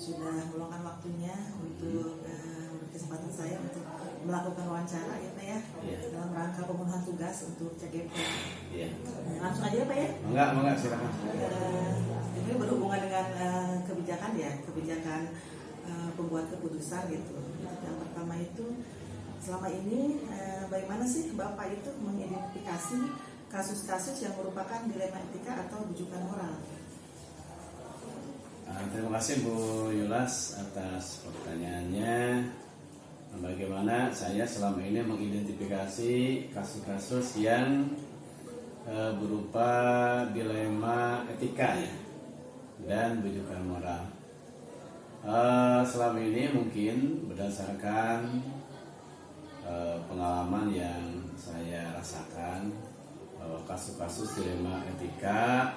sudah meluangkan waktunya untuk kesempatan saya untuk melakukan wawancara ya Pak ya, dalam rangka pemenuhan tugas untuk CGP. Langsung aja Pak ya. Enggak, silakan. Ini berhubungan dengan kebijakan ya, kebijakan pembuat keputusan gitu. Yang pertama itu, selama ini bagaimana sih Bapak itu mengidentifikasi kasus-kasus yang merupakan dilema etika atau rujukan moral? Terima kasih Bu Yulas atas pertanyaannya. Bagaimana saya selama ini mengidentifikasi kasus-kasus yang berupa dilema etika ya, dan rujukan moral. Selama ini mungkin berdasarkan pengalaman yang saya rasakan, bahwa kasus-kasus dilema etika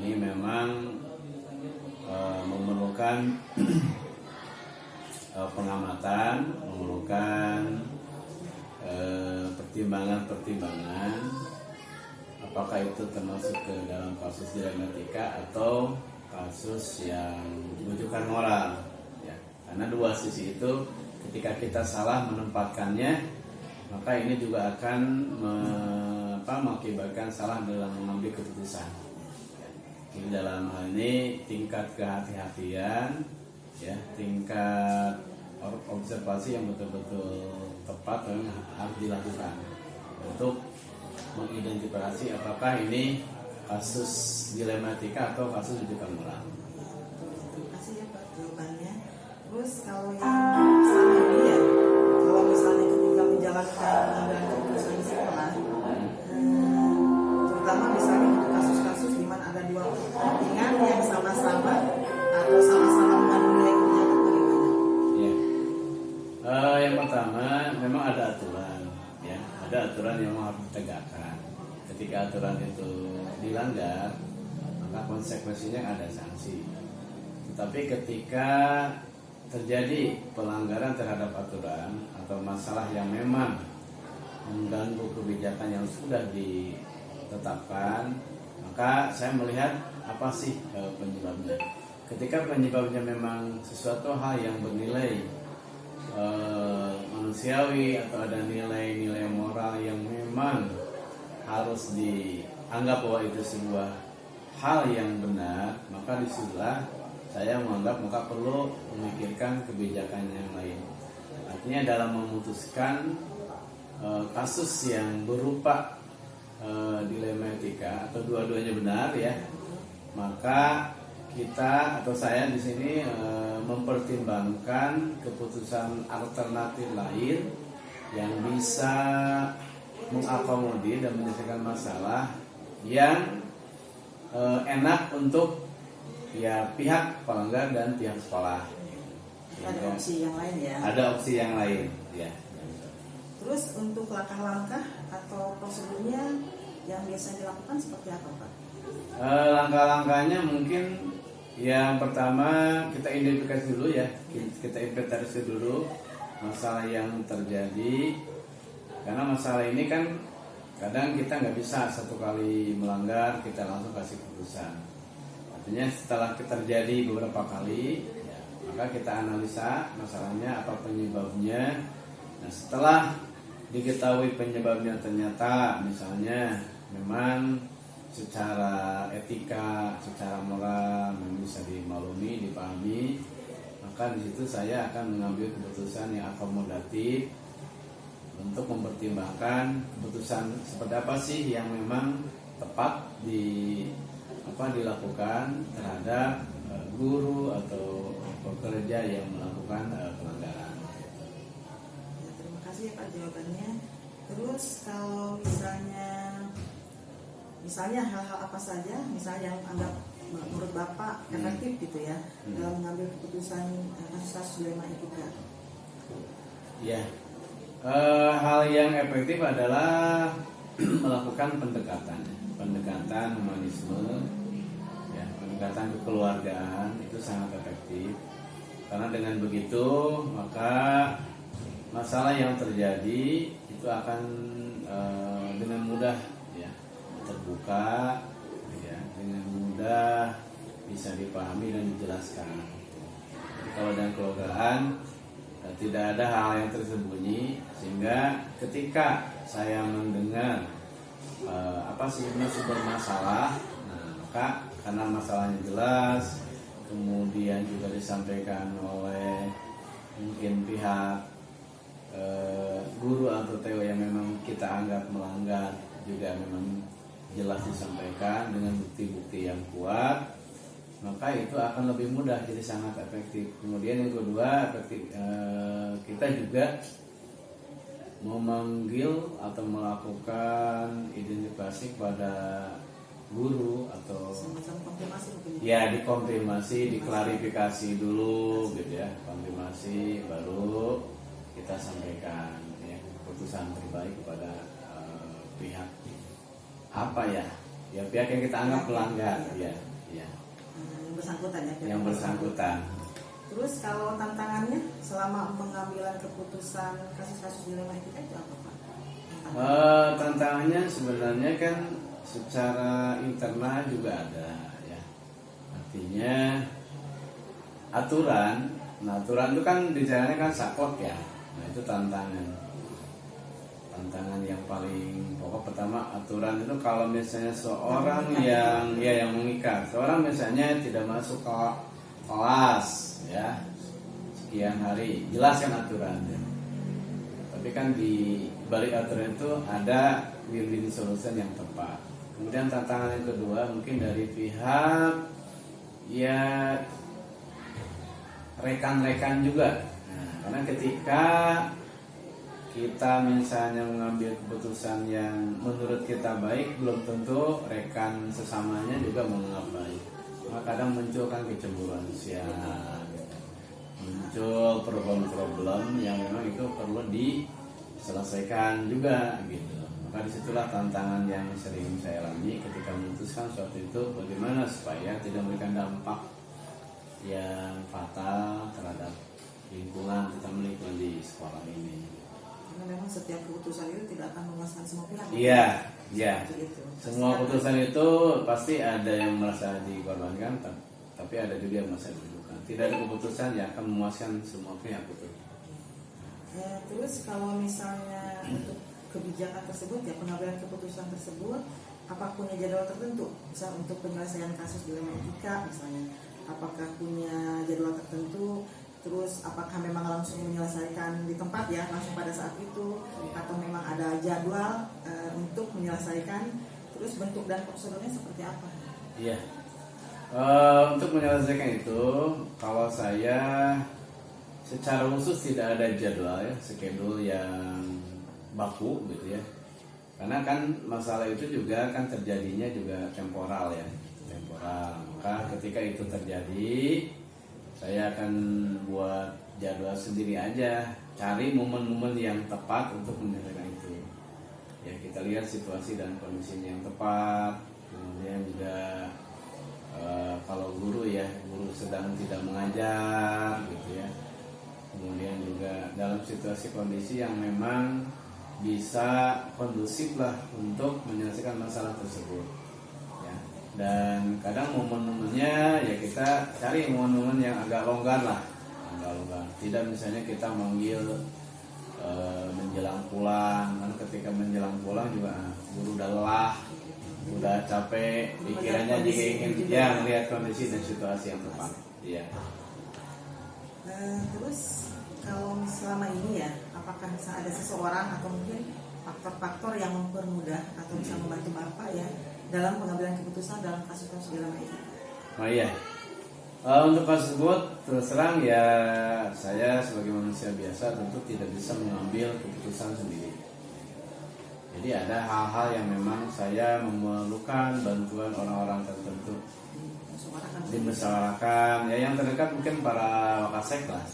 ini memang memerlukan pengamatan, memerlukan pertimbangan-pertimbangan, apakah itu termasuk ke dalam kasus dilema etika atau kasus yang rujukan moral ya. Karena dua sisi itu ketika kita salah menempatkannya, maka ini juga akan mengakibatkan salah dalam mengambil keputusan. Jadi dalam hal ini tingkat kehati-hatian, ya, tingkat observasi yang betul-betul tepat memang harus dilakukan untuk mengidentifikasi apakah ini kasus dilema etika atau kasus rujukan moral. Terima kasih ya Pak jawabannya. Terus kalau yang salah ini ya, kalau misalnya ketika menjalankan pengambilan keputusan di sekolah, terutama misalnya untuk kasus-kasus di mana ada dua kepentingan yang sama-sama atau sama-sama mengandung nilai kebijakan, bagaimana? Ya. Yang pertama memang ada aturan, ya, ada aturan yang harus ditegakkan. Ketika aturan itu dilanggar, maka konsekuensinya ada sanksi. Tetapi ketika terjadi pelanggaran terhadap aturan atau masalah yang memang mengganggu kebijakan yang sudah ditetapkan, maka saya melihat apa sih penyebabnya. Ketika penyebabnya memang sesuatu hal yang bernilai manusiawi atau ada nilai-nilai moral yang memang harus dianggap bahwa itu sebuah hal yang benar, maka disitulah saya menganggap maka perlu memikirkan kebijakan yang lain. Artinya dalam memutuskan kasus yang berupa dilema etika atau dua-duanya benar ya, maka kita atau saya di sini mempertimbangkan keputusan alternatif lain yang bisa mengakomodir dan menyelesaikan masalah yang enak untuk ya pihak pelanggar dan pihak sekolah. Ada opsi yang lain ya. Ada opsi yang lain ya. Terus untuk langkah-langkah atau prosedurnya yang biasa dilakukan seperti apa Pak? Langkah-langkahnya mungkin yang pertama kita identifikasi dulu ya, kita inventarisasi dulu masalah yang terjadi. Karena masalah ini kan kadang kita nggak bisa satu kali melanggar kita langsung kasih keputusan. Artinya setelah terjadi beberapa kali, ya, maka kita analisa masalahnya apa penyebabnya. Nah setelah diketahui penyebabnya ternyata misalnya memang secara etika, secara moral memang bisa dimaklumi, dipahami, maka di situ saya akan mengambil keputusan yang akomodatif untuk mempertimbangkan keputusan seperti apa sih yang memang tepat dilakukan terhadap guru atau pekerja yang melakukan pelanggaran. Ya, terima kasih ya Pak jawabannya. Terus kalau misalnya hal-hal apa saja, misalnya yang anggap menurut Bapak efektif gitu ya dalam mengambil keputusan kasus dilema etika. Ya. Hal yang efektif adalah melakukan pendekatan humanisme, ya, pendekatan kekeluargaan itu sangat efektif. Karena dengan begitu maka masalah yang terjadi itu akan dengan mudah ya terbuka, ya, dengan mudah bisa dipahami dan dijelaskan. dan kelogaan, tidak ada hal yang tersembunyi, sehingga ketika saya mendengar apa sih sumber masalah, nah maka karena masalahnya jelas, kemudian juga disampaikan oleh mungkin pihak guru atau TO yang memang kita anggap melanggar, juga memang jelas disampaikan dengan bukti-bukti yang kuat, maka itu akan lebih mudah, jadi sangat efektif. Kemudian yang kedua, kita juga memanggil atau melakukan identifikasi pada guru atau semacam konfirmasi mungkin. ya dikonfirmasi, diklarifikasi dulu gitu ya, konfirmasi baru kita sampaikan ya keputusan terbaik kepada pihak apa ya pihak yang kita anggap pelanggar ya Yang bersangkutan ya. yang bersangkutan. Terus kalau tantangannya selama pengambilan keputusan kasus-kasus dilema etika itu apa Pak? Tantangannya sebenarnya kan secara internal juga ada ya, artinya aturan itu kan bicaranya kan saklek ya, nah itu tantangan yang paling pokok. Pertama, aturan itu kalau misalnya seorang yang mengikat, seorang misalnya tidak masuk ke kelas ya sekian hari, jelaskan aturannya. Tapi kan di balik aturan itu ada win-win solution yang tepat. Kemudian tantangan yang kedua mungkin dari pihak ya rekan-rekan juga. Nah, karena ketika kita misalnya mengambil keputusan yang menurut kita baik, belum tentu rekan sesamanya juga menganggap baik. Maka kadang muncul kan kecemburuan sosial, muncul problem-problem yang memang itu perlu diselesaikan juga gitu. Maka disitulah tantangan yang sering saya alami ketika memutuskan suatu itu, bagaimana supaya tidak memberikan dampak yang fatal terhadap lingkungan di sekolah ini. Karena memang setiap keputusan itu tidak akan memuaskan semua pihak. Iya. Semua keputusan itu pasti ada yang merasa dikorbankan, tapi ada juga yang merasa dirugikan. Tidak ada keputusan yang akan memuaskan semua pihak betul. Ya, terus kalau misalnya untuk kebijakan tersebut ya pengambilan keputusan tersebut, apakah punya jadwal tertentu? Misal untuk penyelesaian kasus dilema etika misalnya, apakah punya jadwal tertentu? Terus apakah memang langsung menyelesaikan di tempat ya langsung pada saat itu, atau memang ada jadwal untuk menyelesaikan? Terus bentuk dan prosedurnya seperti apa? Iya. Untuk menyelesaikan itu, kalau saya secara khusus tidak ada jadwal ya, schedule yang baku gitu ya. Karena kan masalah itu juga kan terjadinya juga temporal ya, temporal. Maka ketika itu terjadi, saya akan buat jadwal sendiri aja, cari momen-momen yang tepat untuk menyelesaikan itu. Ya kita lihat situasi dan kondisinya yang tepat. Kemudian juga kalau guru sedang tidak mengajar gitu ya. Kemudian juga dalam situasi kondisi yang memang bisa kondusif lah untuk menyelesaikan masalah tersebut. Dan kadang momen-momennya ya kita cari momen-momen yang agak longgar lah, tidak misalnya kita manggil menjelang pulang, kan ketika menjelang pulang juga guru udah lelah, udah capek, pikirannya juga ingin melihat kondisi dan situasi yang tepat. Iya. Terus kalau selama ini ya, apakah misalnya ada seseorang atau mungkin faktor-faktor yang mempermudah atau bisa membantu Bapak ya dalam pengambilan keputusan dalam kasus-kasus dilema etika? Oh iya, untuk kasus tersebut terus terang ya saya sebagai manusia biasa tentu tidak bisa mengambil keputusan sendiri. Jadi ada hal-hal yang memang saya memerlukan bantuan orang-orang tertentu di masyarakat ya, yang terdekat mungkin para wakasek lah,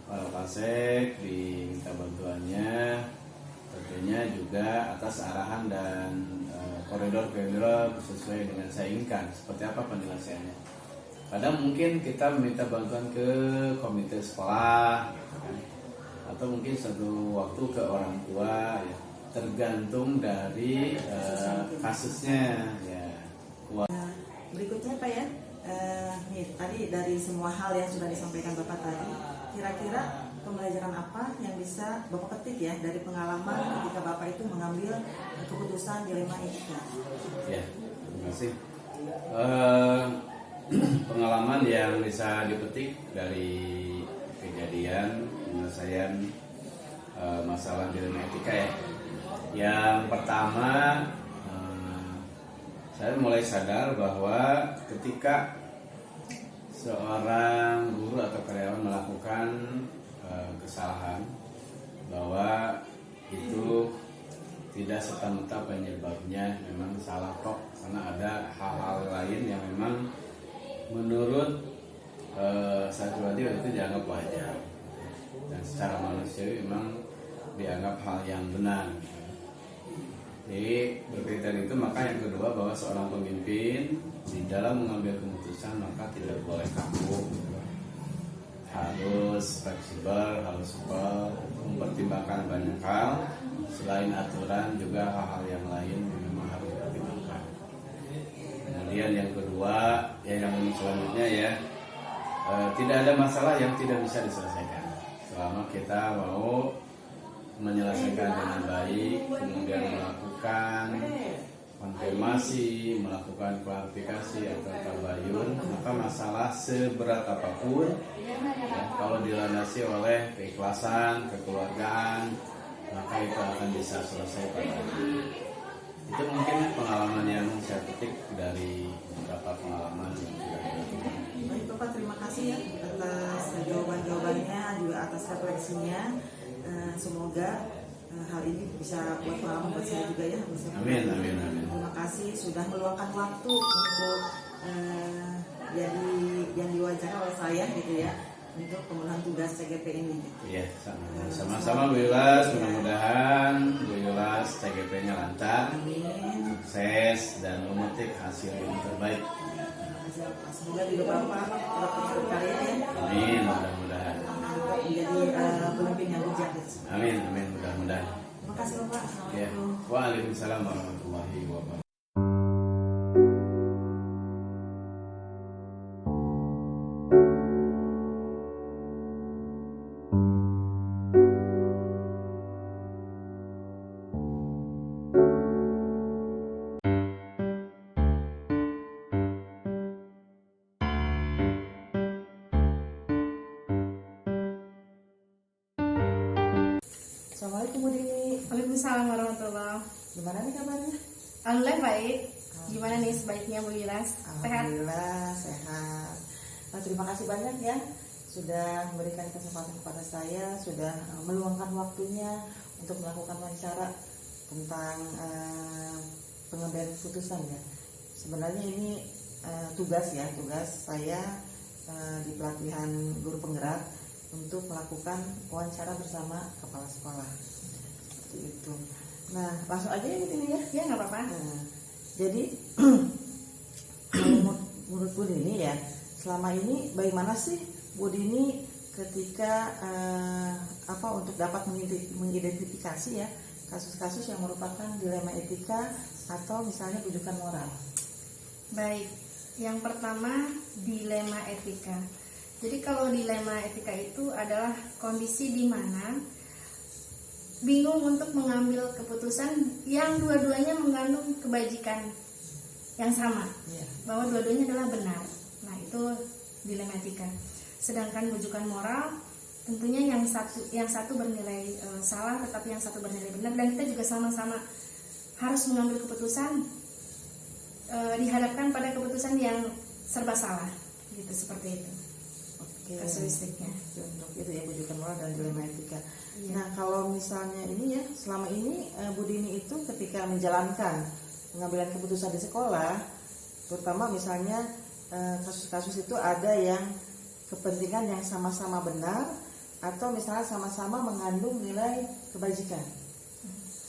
para wakasek diminta bantuannya, tentunya juga atas arahan dan koridor-koridor sesuai dengan saya inginkan seperti apa penyelesaiannya. Kadang mungkin kita meminta bantuan ke komite sekolah gitu kan, atau mungkin satu waktu ke orang tua ya, tergantung dari kasusnya ya. Berikutnya Pak ya, nih tadi dari semua hal yang sudah disampaikan Bapak tadi, kira-kira pembelajaran apa yang bisa Bapak petik ya dari pengalaman ketika Bapak itu mengambil keputusan dilema etika? Ya, terima kasih. Pengalaman yang bisa dipetik dari kejadian penyelesaian masalah dilema etika ya. Yang pertama, saya mulai sadar bahwa ketika seorang guru atau karyawan melakukan kesalahan, bahwa itu tidak serta-merta penyebabnya memang salah kok, karena ada hal-hal lain yang memang menurut saya pribadi itu dianggap wajar dan secara manusiawi memang dianggap hal yang benar. Jadi berkaitan itu, maka yang kedua bahwa seorang pemimpin di dalam mengambil keputusan maka tidak boleh kaku, harus fleksibel, harus supel, mempertimbangkan banyak hal. Selain aturan juga hal-hal yang lain yang memang harus dipertimbangkan. Kemudian yang kedua, yang selanjutnya ya, tidak ada masalah yang tidak bisa diselesaikan selama kita mau menyelesaikan dengan baik, kemudian melakukan konfirmasi, melakukan klarifikasi atau tabayun. Maka masalah seberat apapun ya, kalau dilandasi oleh keikhlasan, kekeluargaan, maka itu akan bisa selesai pada akhirnya. Itu mungkin pengalaman yang saya petik dari beberapa pengalaman yang sudah dilakukan. Baik Bapak, terima kasih ya atas jawaban-jawabannya, juga atas refleksinya. Semoga hal ini bisa buat pengalaman buat saya juga ya. Amin, amin, amin. Terima kasih sudah meluangkan waktu untuk jadi yang diwawancara oleh saya gitu ya, untuk pemenuhan tugas CGP ini. Iya, sama-sama Bu Yulas. Mudah-mudahan Bu Yulas CGP-nya lancar, sukses dan memetik hasil yang terbaik. Semoga juga Bapak tetap terus berkarya ya. Amin, mudah-mudahan. Menjadi pemimpin yang bijak. Amin, amin, mudah-mudahan. Terima kasih Bapak. Ya. Assalamualaikum. Waalaikumsalam warahmatullahi wabarakatuh. Assalamualaikum Bu Dini. Waalaikumsalam warahmatullahi. Gimana nih kabarnya? Alhamdulillah baik. Gimana nih sebaiknya Bu Yulas? Sehat? Alhamdulillah sehat. Nah, terima kasih banyak ya sudah memberikan kesempatan kepada saya, sudah meluangkan waktunya untuk melakukan wawancara tentang pengambilan keputusan ya. Sebenarnya ini tugas saya di pelatihan guru penggerak untuk melakukan wawancara bersama kepala sekolah. Seperti itu. Nah, langsung aja ya ini ya. Ya nggak apa-apa. Nah, jadi menurut Bu Dini ya, selama ini bagaimana sih Bu Dini ketika untuk dapat mengidentifikasi ya kasus-kasus yang merupakan dilema etika atau misalnya rujukan moral? Baik. Yang pertama dilema etika. Jadi kalau dilema etika itu adalah kondisi di mana bingung untuk mengambil keputusan yang dua-duanya mengandung kebajikan yang sama, bahwa dua-duanya adalah benar. Nah, itu dilema etika. Sedangkan rujukan moral tentunya yang satu bernilai salah, tetapi yang satu bernilai benar, dan kita juga sama-sama harus mengambil keputusan dihadapkan pada keputusan yang serba salah, gitu, seperti itu. Kasuistiknya untuk itu ya, rujukan moral dan dilema etika. Iya. Nah, kalau misalnya ini ya, selama ini Bu Dini itu ketika menjalankan pengambilan keputusan di sekolah, terutama misalnya kasus-kasus itu ada yang kepentingan yang sama-sama benar atau misalnya sama-sama mengandung nilai kebajikan.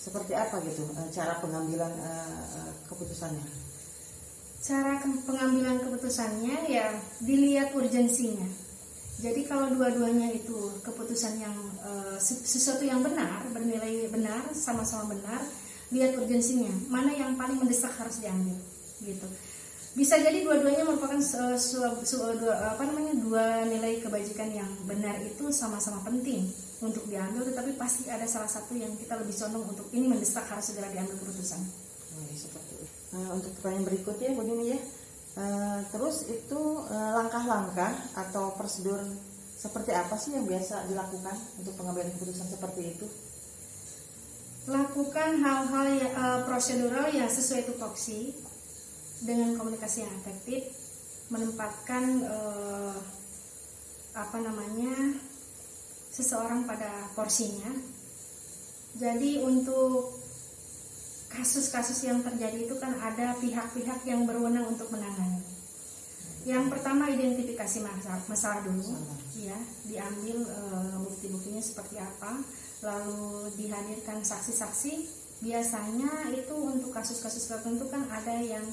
Seperti apa gitu cara pengambilan keputusannya? Cara pengambilan keputusannya ya dilihat urgensinya. Jadi kalau dua-duanya itu keputusan yang sesuatu yang benar, bernilai benar, sama-sama benar, lihat urgensinya, mana yang paling mendesak harus diambil, gitu. Bisa jadi dua-duanya merupakan dua nilai kebajikan yang benar itu sama-sama penting untuk diambil, tetapi pasti ada salah satu yang kita lebih condong untuk ini mendesak harus segera diambil keputusan. Seperti itu. Untuk pertanyaan berikutnya begini ya. Terus itu langkah-langkah atau prosedur seperti apa sih yang biasa dilakukan untuk pengambilan keputusan seperti itu? Lakukan hal-hal prosedural yang sesuai tupoksi dengan komunikasi yang efektif, menempatkan seseorang pada porsinya. Jadi untuk kasus-kasus yang terjadi itu kan ada pihak-pihak yang berwenang untuk menangani. Yang pertama identifikasi masalah dulu, ya, diambil bukti-buktinya seperti apa, lalu dihadirkan saksi-saksi. Biasanya itu untuk kasus-kasus tertentu kan ada yang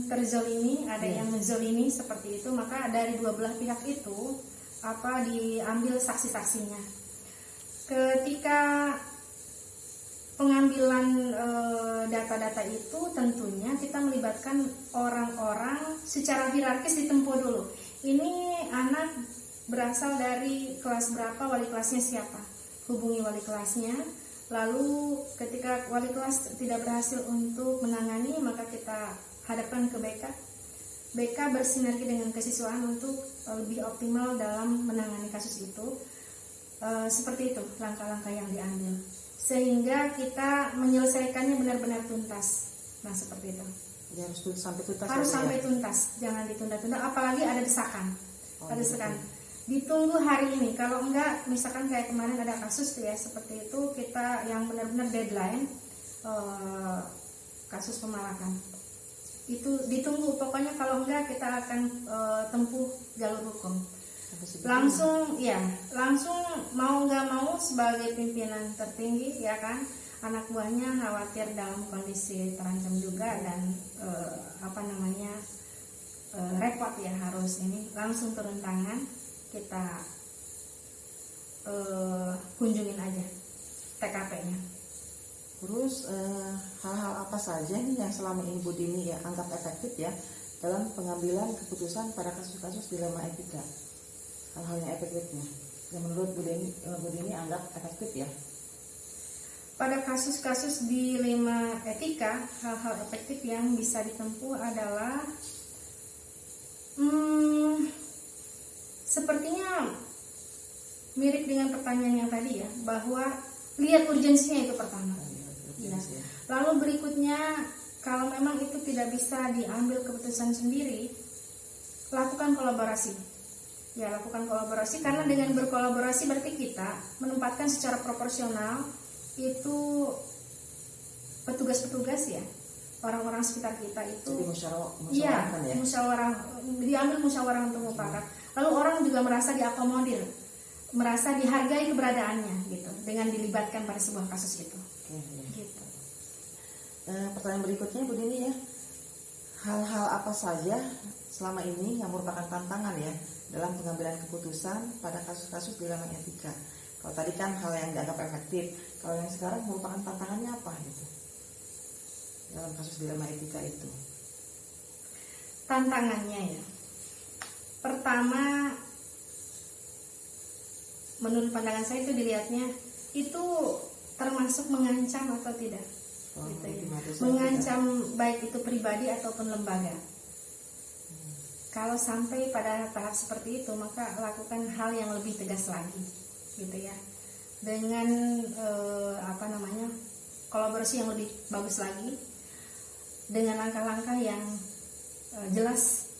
terzolimi, ada yang menzolimi seperti itu, maka dari dua belah pihak itu diambil saksi-saksinya. Ketika pengambilan data-data itu tentunya kita melibatkan orang-orang secara hierarkis ditempuh dulu. Ini anak berasal dari kelas berapa, wali kelasnya siapa, hubungi wali kelasnya. Lalu ketika wali kelas tidak berhasil untuk menangani, maka kita hadapkan ke BK. BK bersinergi dengan kesiswaan untuk lebih optimal dalam menangani kasus itu. Seperti itu langkah-langkah yang diambil, sehingga kita menyelesaikannya benar-benar tuntas. Nah seperti itu. Ya, harus sampai tuntas. Harus sampai tuntas, jangan ditunda-tunda. Apalagi ada desakan, ditunggu hari ini. Kalau enggak, misalkan kayak kemarin ada kasus tuh ya seperti itu, kita yang benar-benar deadline kasus pemalakan itu ditunggu. Pokoknya kalau enggak kita akan tempuh jalur hukum. Langsung mau nggak mau sebagai pimpinan tertinggi ya kan, anak buahnya khawatir dalam kondisi terancam juga dan repot ya, harus ini langsung turun tangan, kita kunjungin aja TKP-nya. Terus hal-hal apa saja nih yang selama ini Bu Dini ya anggap efektif ya dalam pengambilan keputusan pada kasus-kasus dilema etika? Hal-hal yang efektifnya yang menurut Bu Dini anggap efektif ya? Pada kasus-kasus dilema etika, hal-hal efektif yang bisa ditempuh adalah sepertinya mirip dengan pertanyaan yang tadi ya, bahwa lihat urgensinya itu pertama. Ya. Lalu berikutnya, kalau memang itu tidak bisa diambil keputusan sendiri, lakukan kolaborasi. Ya, lakukan kolaborasi, karena dengan berkolaborasi berarti kita menempatkan secara proporsional itu petugas-petugas ya, orang-orang sekitar kita itu. Jadi diambil musyawarah untuk mufakat. Lalu orang juga merasa diakomodir, merasa dihargai keberadaannya gitu, dengan dilibatkan pada sebuah kasus itu. Gitu. Pertanyaan berikutnya Bu Dini ya, hal-hal apa saja selama ini yang merupakan tantangan ya dalam pengambilan keputusan pada kasus-kasus dilema etika? Kalau tadi kan hal yang dianggap efektif, kalau yang sekarang merupakan tantangannya apa gitu dalam kasus dilema etika itu? Tantangannya ya, pertama menurut pandangan saya itu dilihatnya itu termasuk mengancam atau tidak, gitu ya. Mengancam baik itu pribadi ataupun lembaga. Kalau sampai pada tahap seperti itu, maka lakukan hal yang lebih tegas lagi, gitu ya, dengan kolaborasi yang lebih bagus lagi, dengan langkah-langkah yang jelas,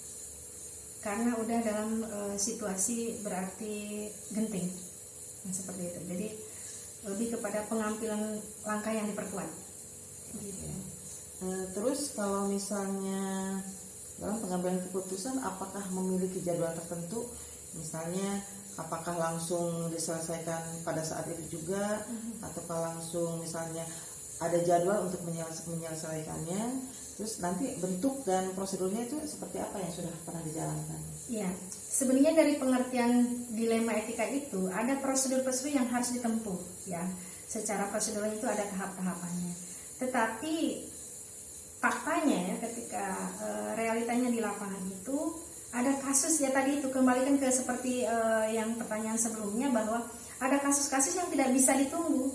karena udah dalam situasi berarti genting, seperti itu. Jadi lebih kepada pengambilan langkah yang diperkuat. Gitu. Terus kalau misalnya dalam pengambilan keputusan, apakah memiliki jadwal tertentu? Misalnya, apakah langsung diselesaikan pada saat itu juga, ataukah langsung misalnya ada jadwal untuk menyelesaikannya? Terus nanti bentuk dan prosedurnya itu seperti apa yang sudah pernah dijalankan? Ya, sebenarnya dari pengertian dilema etika itu ada prosedur-prosedur yang harus ditempuh, ya. Secara prosedural itu ada tahap-tahapannya. Tetapi faktanya ya, ketika realitanya di lapangan itu ada kasus ya, tadi itu kembalikan ke seperti yang pertanyaan sebelumnya, bahwa ada kasus-kasus yang tidak bisa ditunggu,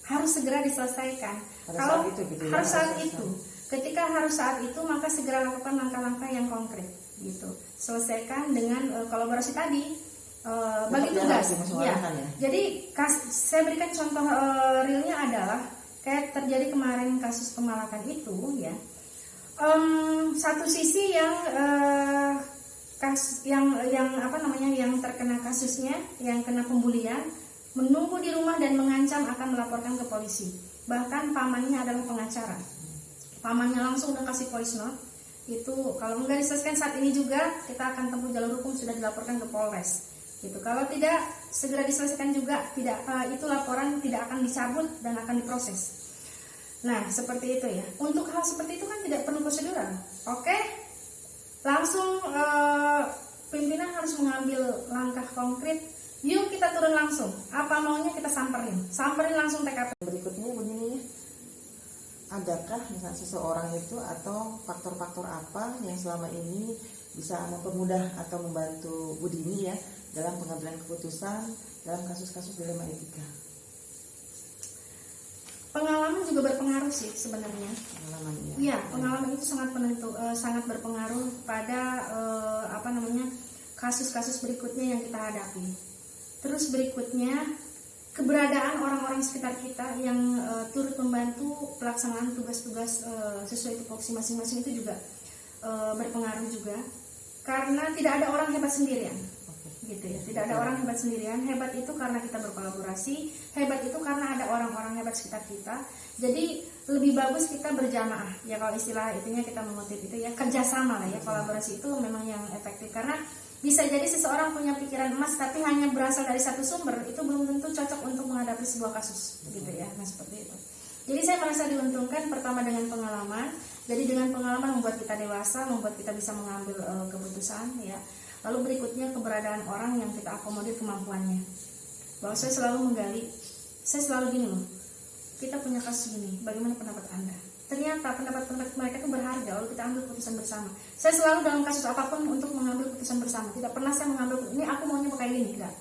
harus segera diselesaikan. Kalau harus saat itu, ketika harus saat itu, maka segera lakukan langkah-langkah yang konkret gitu. Selesaikan dengan kolaborasi tadi, bagi tugas ya. Jadi saya berikan contoh realnya adalah kayak terjadi kemarin kasus pemalakan itu ya. Satu sisi yang kasus yang yang terkena kasusnya, yang kena pembulian, menunggu di rumah dan mengancam akan melaporkan ke polisi. Bahkan pamannya adalah pengacara. Pamannya langsung udah kasih voice note. Itu kalau nggak diselesaikan saat ini juga, kita akan tempuh jalur hukum, sudah dilaporkan ke Polres. Gitu. Kalau tidak segera diselesaikan juga, itu laporan tidak akan dicabut dan akan diproses. Nah, seperti itu ya. Untuk hal seperti itu kan tidak perlu prosedural. Oke? Langsung pimpinan harus mengambil langkah konkret. Yuk kita turun langsung. Apa maunya kita samperin langsung TKP. Berikutnya begini, adakah misalnya seseorang itu atau faktor-faktor apa yang selama ini bisa mempermudah atau membantu Bu Dini ya dalam pengambilan keputusan dalam kasus-kasus dilema etika? Pengalaman juga berpengaruh sih sebenarnya. Pengalaman ya. Iya, pengalaman itu sangat penentu, sangat berpengaruh pada kasus-kasus berikutnya yang kita hadapi. Terus berikutnya, keberadaan orang-orang sekitar kita yang turut membantu pelaksanaan tugas-tugas sesuai tupoksi masing-masing itu juga berpengaruh juga, karena tidak ada orang hebat sendirian. Gitu ya, tidak ada orang hebat sendirian. Hebat itu karena kita berkolaborasi, hebat itu karena ada orang-orang hebat sekitar kita. Jadi lebih bagus kita berjamaah ya, kalau istilah itunya kita mengutip itu ya, kerjasama lah ya. Kolaborasi itu memang yang efektif, karena bisa jadi seseorang punya pikiran emas tapi hanya berasal dari satu sumber, itu belum tentu cocok untuk menghadapi sebuah kasus gitu ya. Nah, seperti itu. Jadi saya merasa diuntungkan pertama dengan pengalaman. Jadi dengan pengalaman membuat kita dewasa, membuat kita bisa mengambil keputusan ya. Lalu berikutnya keberadaan orang yang kita akomodir kemampuannya. Bahwa saya selalu menggali, saya selalu gini loh, kita punya kasus gini, bagaimana pendapat Anda? Ternyata pendapat mereka itu berharga, lalu kita ambil keputusan bersama. Saya selalu dalam kasus apapun untuk mengambil keputusan bersama. Tidak pernah saya mengambil, ini aku maunya pakai ini, tidak.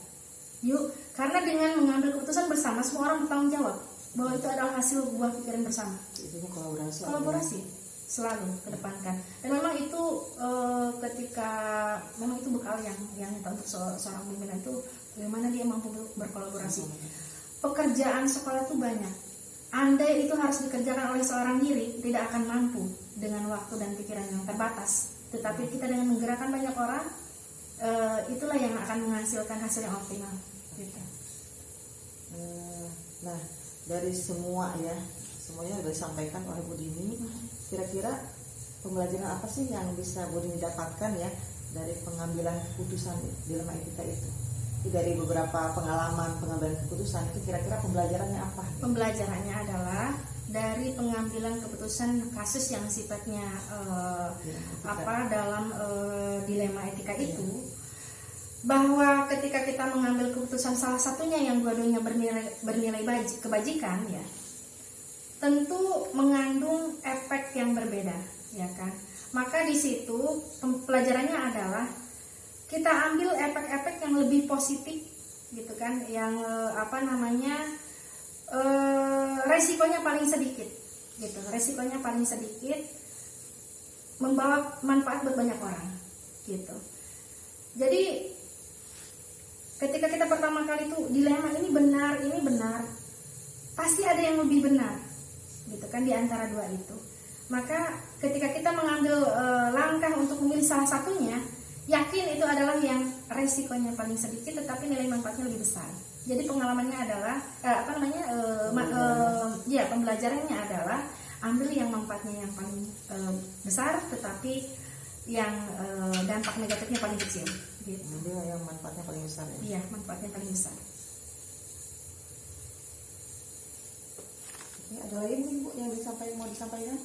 Yuk, karena dengan mengambil keputusan bersama, semua orang bertanggung jawab bahwa itu adalah hasil buah pikiran bersama. Itu kolaborasi. Kolaborasi selalu kedepankan. Dan memang itu ketika memang itu bekal yang untuk seorang pimpinan itu, bagaimana dia mampu berkolaborasi. Pekerjaan sekolah itu banyak. Andai itu harus dikerjakan oleh seorang diri, tidak akan mampu dengan waktu dan pikiran yang terbatas. Tetapi kita dengan menggerakkan banyak orang, itulah yang akan menghasilkan hasil yang optimal. Gitu. Nah, dari semuanya sudah disampaikan oleh Bu Dini. Kira-kira pembelajaran apa sih yang bisa Bu Dini dapatkan ya dari pengambilan keputusan dilema etika itu? Dari beberapa pengalaman pengambilan keputusan itu, kira-kira pembelajarannya apa? Pembelajarannya adalah dari pengambilan keputusan kasus yang sifatnya dalam dilema etika itu, bahwa ketika kita mengambil keputusan salah satunya yang dua-duanya bernilai kebajikan ya, tentu mengandung efek yang berbeda ya kan. Maka di situ pelajarannya adalah kita ambil efek-efek yang lebih positif gitu kan, yang resikonya paling sedikit gitu, resikonya paling sedikit, membawa manfaat buat banyak orang gitu. Jadi ketika kita pertama kali tuh dilema ini benar, pasti ada yang lebih benar gitu kan di antara dua itu. Maka ketika kita mengambil langkah untuk memilih salah satunya, yakin itu adalah yang resikonya paling sedikit tetapi nilai manfaatnya lebih besar. Jadi pengalamannya adalah pembelajarannya adalah ambil yang manfaatnya yang paling besar tetapi yang dampak negatifnya paling kecil gitu. Ambil yang manfaatnya paling besar ya. Iya, manfaatnya paling besar. Ada lagi mungkin Bu yang mau disampaikan?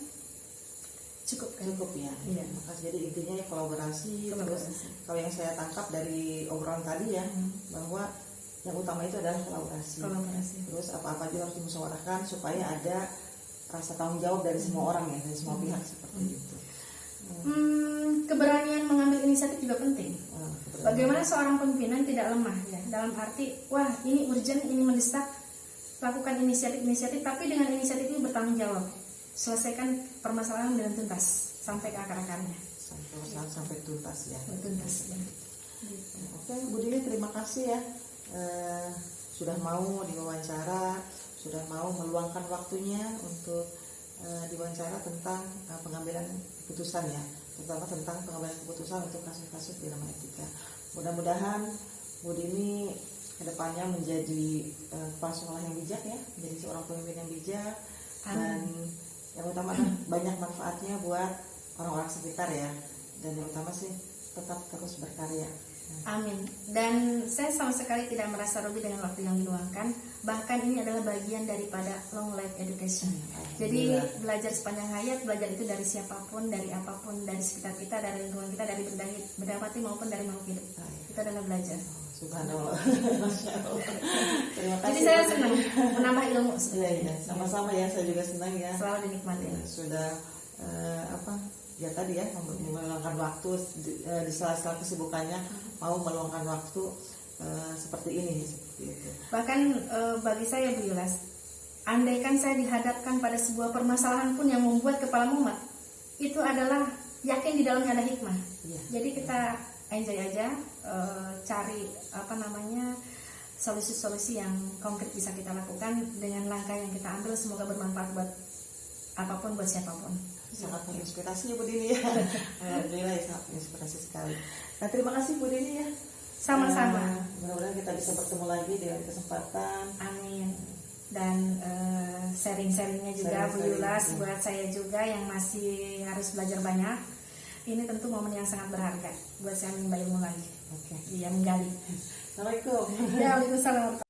Cukup kan? Cukup ya. Iya. Makasih. Jadi intinya ya kolaborasi. Terus kalau yang saya tangkap dari obrolan tadi ya, bahwa yang utama itu adalah kolaborasi. Terus apa-apa juga harus dimusyawarahkan supaya ada rasa tanggung jawab dari semua orang ya, dari semua pihak seperti itu. Keberanian mengambil inisiatif juga penting. Keberanian. Bagaimana seorang pimpinan tidak lemah ya, dalam arti wah ini urgent, ini mendesak, lakukan inisiatif, tapi dengan inisiatif itu bertanggung jawab, selesaikan permasalahan dengan tuntas sampai ke akar-akarnya. Sampai tuntas ya. Tuntas ya. Oke, Bu Dini, terima kasih ya, sudah mau diwawancara, sudah mau meluangkan waktunya untuk diwawancara tentang pengambilan keputusan ya, terutama tentang pengambilan keputusan untuk kasus-kasus dilema etika. Mudah-mudahan Bu Dini kedepannya menjadi kepala sekolah yang bijak ya, menjadi seorang pemimpin yang bijak. Dan yang utama banyak manfaatnya buat orang-orang sekitar ya, dan yang utama sih tetap terus berkarya. Amin. Dan saya sama sekali tidak merasa rugi dengan waktu yang diluangkan. Bahkan ini adalah bagian daripada long life education. Jadi belajar sepanjang hayat, belajar itu dari siapapun, dari apapun, dari sekitar kita, dari lingkungan kita, dari benda mati maupun dari makhluk hidup. Itu adalah belajar. Subhanallah. Masya Allah. Terima kasih. Jadi saya senang menambah ilmu. Iya, sama-sama ya, saya juga senang ya. Selalu dinikmati. Sudah ya tadi ya, meluangkan waktu di sela-sela kesibukannya, mau meluangkan waktu seperti ini, seperti itu. Bahkan bagi saya Bu Yulas, andaikan saya dihadapkan pada sebuah permasalahan pun yang membuat kepala mumet, itu adalah yakin di dalamnya ada hikmah. Ya. Jadi kita enjoy aja, cari solusi-solusi yang konkret bisa kita lakukan dengan langkah yang kita ambil, semoga bermanfaat buat apapun, buat siapapun. Sangat menginspirasi ya Bu Dini ya. Alhamdulillah ya, sangat menginspirasi sekali. Nah, terima kasih Bu Dini ya. Sama-sama. Mudah-mudahan kita bisa bertemu lagi di lain kesempatan. Amin. Dan sharing-sharingnya juga Bu Yulas buat saya juga yang masih harus belajar banyak. Ini tentu momen yang sangat berharga buat saya menimba ilmu lagi. Oke. Iya, menggali. Assalamualaikum. Ya, waalaikumsalam.